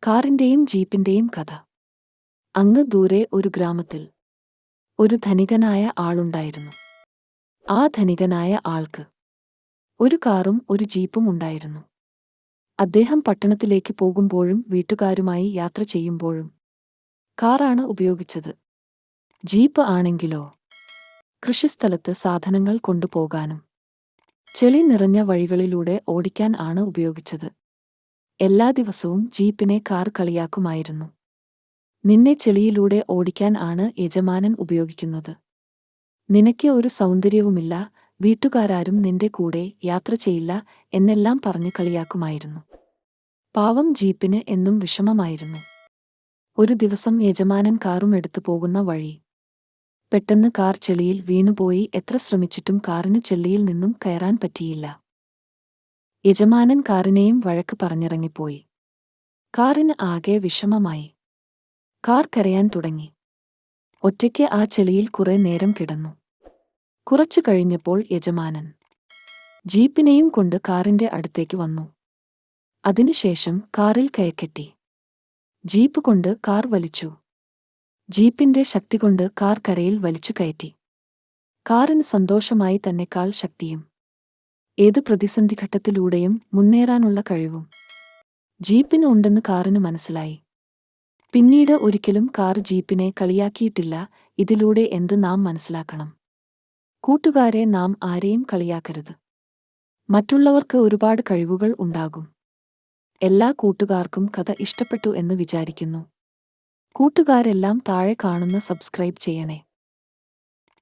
കാറിന്റെയും ജീപ്പിന്റെയും കഥ. അങ്ങ് ദൂരെ ഒരു ഗ്രാമത്തിൽ ഒരു ധനികനായ ആളുണ്ടായിരുന്നു. ആ ധനികനായ ആൾക്ക് ഒരു കാറും ഒരു ജീപ്പും ഉണ്ടായിരുന്നു. അദ്ദേഹം പട്ടണത്തിലേക്ക് പോകുമ്പോഴും വീട്ടുകാരുമായി യാത്ര ചെയ്യുമ്പോഴും കാറാണ് ഉപയോഗിച്ചത്. ജീപ്പ് ആണെങ്കിലോ കൃഷിസ്ഥലത്ത് സാധനങ്ങൾ കൊണ്ടുപോകാനും ചെളി നിറഞ്ഞ വഴികളിലൂടെ ഓടിക്കാൻ ആണ് ഉപയോഗിച്ചത്. എല്ലാ ദിവസവും ജീപ്പിനെ കാർ കളിയാക്കുമായിരുന്നു. നിന്നെ ചെളിയിലൂടെ ഓടിക്കാൻ ആണ് യജമാനൻ ഉപയോഗിക്കുന്നത്. നിനക്ക് ഒരു സൗന്ദര്യവുമില്ല, വീട്ടുകാരാരും നിന്റെ കൂടെ യാത്ര ചെയ്യില്ല എന്നെല്ലാം പറഞ്ഞ് കളിയാക്കുമായിരുന്നു. പാവം ജീപ്പിന് എന്നും വിഷമമായിരുന്നു. ഒരു ദിവസം യജമാനൻ കാറും എടുത്തു പോകുന്ന വഴി പെട്ടെന്ന് കാർ ചെളിയിൽ വീണുപോയി. എത്ര ശ്രമിച്ചിട്ടും കാറിന് ചെളിയിൽ നിന്നും കയറാൻ പറ്റിയില്ല. യജമാനൻ കാറിനെയും വഴക്ക് പറഞ്ഞിറങ്ങിപ്പോയി. കാറിന് ആകെ വിഷമമായി. കാർ കരയാൻ തുടങ്ങി. ഒറ്റയ്ക്ക് ആ ചെളിയിൽ കുറെ നേരം കിടന്നു. കുറച്ചു കഴിഞ്ഞപ്പോൾ യജമാനൻ ജീപ്പിനെയും കൊണ്ട് കാറിന്റെ അടുത്തേക്ക് വന്നു. അതിനുശേഷം കാറിൽ കയറ്റി ജീപ്പ് കൊണ്ട് കാർ വലിച്ചു. ജീപ്പിന്റെ ശക്തി കൊണ്ട് കാർ കരയിൽ വലിച്ചു കയറ്റി. കാറിന് സന്തോഷമായി തന്നെക്കാൾ ശക്തിയും ഏത് പ്രതിസന്ധിഘട്ടത്തിലൂടെയും മുന്നേറാനുള്ള കഴിവും ജീപ്പിന് ഉണ്ടെന്ന് കാറിന് മനസ്സിലായി. പിന്നീട് ഒരിക്കലും കാർ ജീപ്പിനെ കളിയാക്കിയിട്ടില്ല. ഇതിലൂടെ എന്ത് നാം മനസ്സിലാക്കണം? കൂട്ടുകാരെ, നാം ആരെയും കളിയാക്കരുത്. മറ്റുള്ളവർക്ക് ഒരുപാട് കഴിവുകൾ ഉണ്ടാകും. എല്ലാ കൂട്ടുകാർക്കും കഥ ഇഷ്ടപ്പെട്ടു എന്ന് വിചാരിക്കുന്നു. കൂട്ടുകാരെല്ലാം താഴെ കാണുന്ന സബ്സ്ക്രൈബ് ചെയ്യണേ.